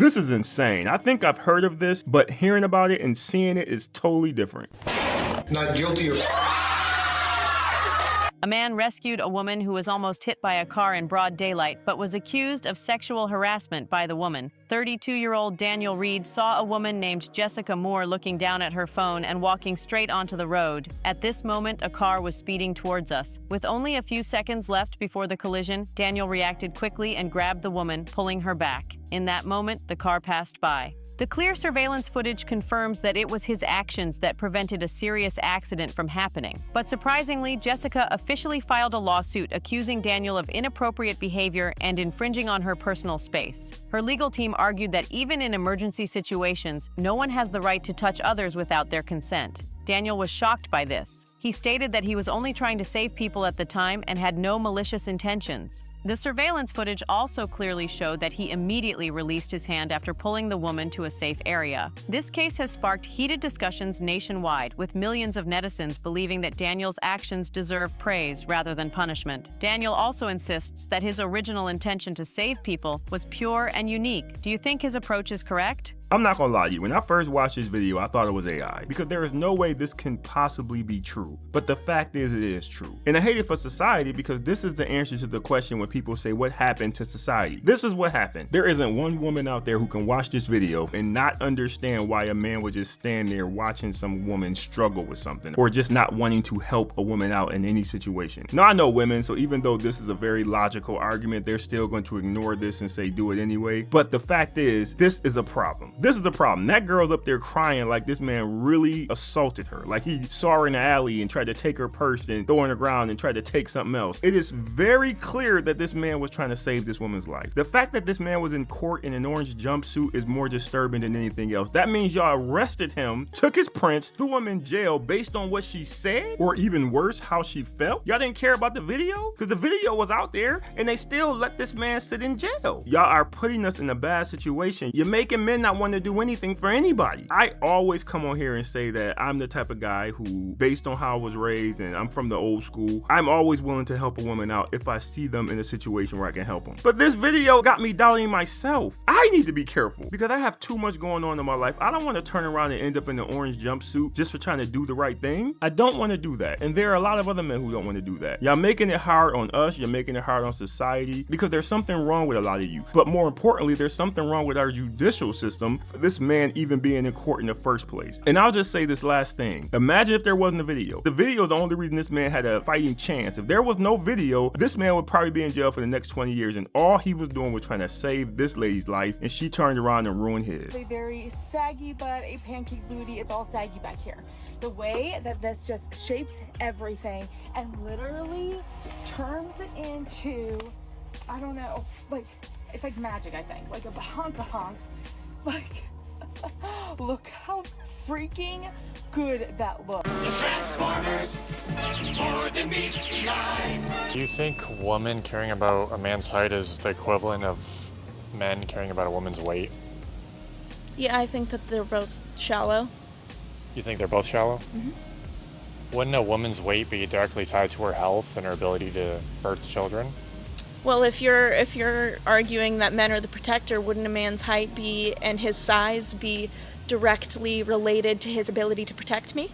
This is insane. I think I've heard of this, but hearing about it and seeing it is totally different. Not guilty of... A man rescued a woman who was almost hit by a car in broad daylight, but was accused of sexual harassment by the woman. 32-year-old Daniel Reed saw a woman named Jessica Moore looking down at her phone and walking straight onto the road. At this moment, a car was speeding towards us. With only a few seconds left before the collision, Daniel reacted quickly and grabbed the woman, pulling her back. In that moment, the car passed by. The clear surveillance footage confirms that it was his actions that prevented a serious accident from happening. But surprisingly, Jessica officially filed a lawsuit accusing Daniel of inappropriate behavior and infringing on her personal space. Her legal team argued that even in emergency situations, no one has the right to touch others without their consent. Daniel was shocked by this. He stated that he was only trying to save people at the time and had no malicious intentions. The surveillance footage also clearly showed that he immediately released his hand after pulling the woman to a safe area. This case has sparked heated discussions nationwide, with millions of netizens believing that Daniel's actions deserve praise rather than punishment. Daniel also insists that his original intention to save people was pure and unique. Do you think his approach is correct? I'm not gonna lie to you, when I first watched this video, I thought it was AI, because there is no way this can possibly be true. But the fact is, it is true. And I hate it for society, because this is the answer to the question when people say, what happened to society? This is what happened. There isn't one woman out there who can watch this video and not understand why a man would just stand there watching some woman struggle with something, or just not wanting to help a woman out in any situation. Now, I know women, so even though this is a very logical argument, they're still going to ignore this and say, do it anyway. But the fact is, this is a problem. This is a problem. That girl's up there crying like this man really assaulted her. Like he saw her in the alley and tried to take her purse and throw her on the ground and tried to take something else. It is very clear that this man was trying to save this woman's life. The fact that this man was in court in an orange jumpsuit is more disturbing than anything else. That means y'all arrested him, took his prints, threw him in jail based on what she said, or even worse, how she felt. Y'all didn't care about the video? Because the video was out there and they still let this man sit in jail. Y'all are putting us in a bad situation. You're making men not want to do anything for anybody. I always come on here and say that I'm the type of guy who, based on how I was raised and I'm from the old school, I'm always willing to help a woman out if I see them in a situation where I can help them. But this video got me doubting myself. I need to be careful because I have too much going on in my life. I don't want to turn around and end up in an orange jumpsuit just for trying to do the right thing. I don't want to do that. And there are a lot of other men who don't want to do that. Y'all making it hard on us. You're making it hard on society because there's something wrong with a lot of you. But more importantly, there's something wrong with our judicial system for this man even being in court in the first place. And I'll just say this last thing. Imagine if there wasn't a video. The video is the only reason this man had a fighting chance. If there was no video, this man would probably be in jail for the next 20 years. And all he was doing was trying to save this lady's life. And she turned around and ruined his. A very saggy butt, a pancake booty. It's all saggy back here. The way that this just shapes everything and literally turns it into, I don't know, like, it's like magic, I think. Like a bahonk. Like, look how freaking good that looks. The Transformers, more than meets the eye. Do you think women caring about a man's height is the equivalent of men caring about a woman's weight? Yeah, I think that they're both shallow. You think they're both shallow? Mm-hmm. Wouldn't a woman's weight be directly tied to her health and her ability to birth children? Well, if you're arguing that men are the protector, wouldn't a man's height be and his size be directly related to his ability to protect me?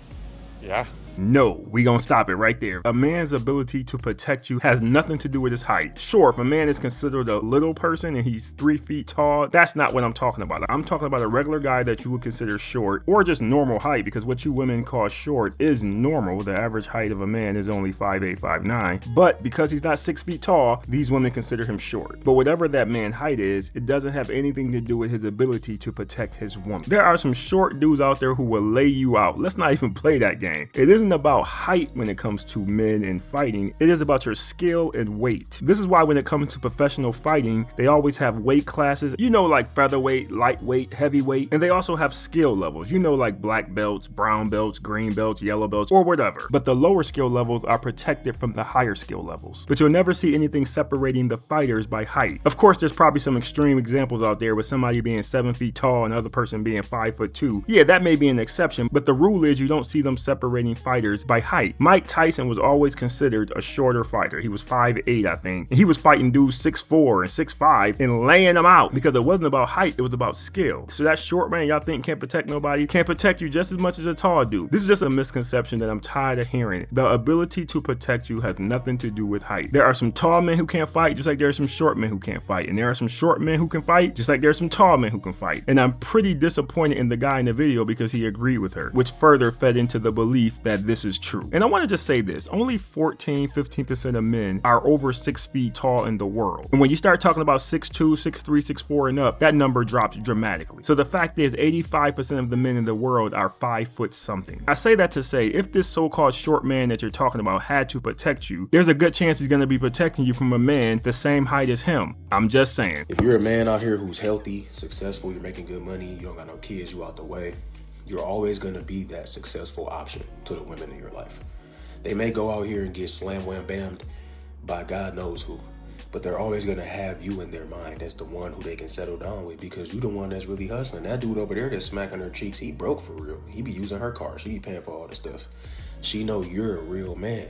Yeah. No, we gonna stop it right there. A man's ability to protect you has nothing to do with his height. Sure, if a man is considered a little person and he's 3 feet tall, that's not what I'm talking about. I'm talking about a regular guy that you would consider short or just normal height, because what you women call short is normal. The average height of a man is only 5'8", 5'9". But because he's not 6 feet tall, these women consider him short. But whatever that man's height is, it doesn't have anything to do with his ability to protect his woman. There are some short dudes out there who will lay you out. Let's not even play that game. It isn't about height when it comes to men and fighting. It is about your skill and weight. This is why when it comes to professional fighting, they always have weight classes, you know, like featherweight, lightweight, heavyweight, and they also have skill levels, you know, like black belts, brown belts, green belts, yellow belts, or whatever. But the lower skill levels are protected from the higher skill levels. But you'll never see anything separating the fighters by height. Of course, there's probably some extreme examples out there with somebody being 7 feet tall and another person being 5'2". Yeah, that may be an exception, but the rule is you don't see them separating fighters fighters by height. Mike Tyson was always considered a shorter fighter. He was 5'8", I think. And he was fighting dudes 6'4" and 6'5" and laying them out because it wasn't about height, it was about skill. So that short man y'all think can't protect nobody, can't protect you just as much as a tall dude. This is just a misconception that I'm tired of hearing. The ability to protect you has nothing to do with height. There are some tall men who can't fight, just like there are some short men who can't fight. And there are some short men who can fight, just like there are some tall men who can fight. And I'm pretty disappointed in the guy in the video because he agreed with her, which further fed into the belief that this is true. And I want to just say this, only 14-15% of men are over 6 feet tall in the world. And when you start talking about 6'2", 6'3", 6'4", and up, that number drops dramatically. So the fact is 85% of the men in the world are 5 foot something. I say that to say, if this so-called short man that you're talking about had to protect you, there's a good chance he's going to be protecting you from a man the same height as him. I'm just saying. If you're a man out here who's healthy, successful, you're making good money, you don't got no kids, you out the way, you're always going to be that successful option to the women in your life. They may go out here and get slam wham bammed by God knows who, but they're always going to have you in their mind as the one who they can settle down with because you're the one that's really hustling. That dude over there that's smacking her cheeks, he broke for real. He be using her car. She be paying for all this stuff. She know you're a real man.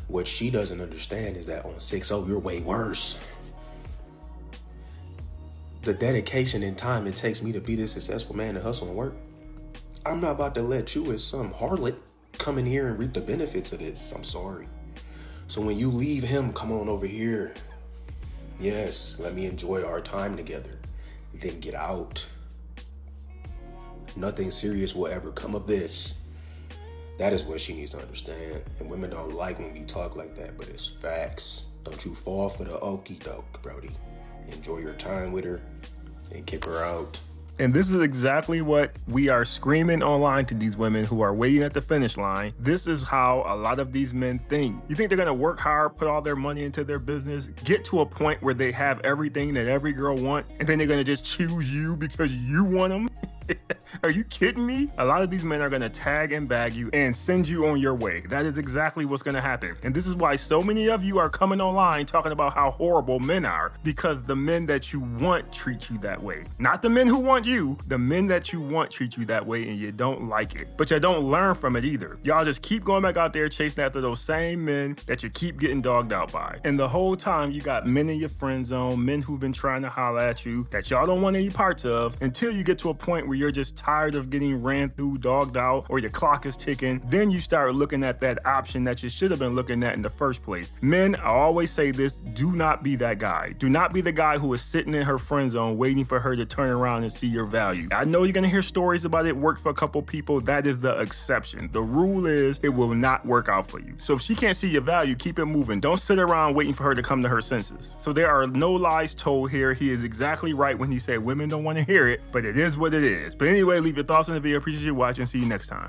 What she doesn't understand is that on 6-0, you're way worse. The dedication and time it takes me to be this successful man and hustle and work, I'm not about to let you as some harlot come in here and reap the benefits of this. I'm sorry. So when you leave him, come on over here. Yes, let me enjoy our time together. Then get out. Nothing serious will ever come of this. That is what she needs to understand. And women don't like when we talk like that, but it's facts. Don't you fall for the okie doke, Brody. Enjoy your time with her and kick her out. And this is exactly what we are screaming online to these women who are waiting at the finish line. This is how a lot of these men think. You think they're gonna work hard, put all their money into their business, get to a point where they have everything that every girl wants, and then they're gonna just choose you because you want them? Are you kidding me? A lot of these men are gonna tag and bag you and send you on your way. That is exactly what's gonna happen. And this is why so many of you are coming online talking about how horrible men are, because the men that you want treat you that way. Not the men who want you, the men that you want treat you that way and you don't like it. But you don't learn from it either. Y'all just keep going back out there chasing after those same men that you keep getting dogged out by. And the whole time you got men in your friend zone, men who've been trying to holler at you that y'all don't want any parts of, until you get to a point where you're just tired of getting ran through, dogged out, or your clock is ticking. Then you start looking at that option that you should have been looking at in the first place. Men, I always say this, do not be that guy. Do not be the guy who is sitting in her friend zone waiting for her to turn around and see your value. I know you're gonna hear stories about it worked for a couple people. That is the exception. The rule is it will not work out for you. So if she can't see your value, keep it moving. Don't sit around waiting for her to come to her senses. So there are no lies told here. He is exactly right when he said women don't want to hear it, but it is what it is. But anyway, leave your thoughts on the video. Appreciate you watching. See you next time.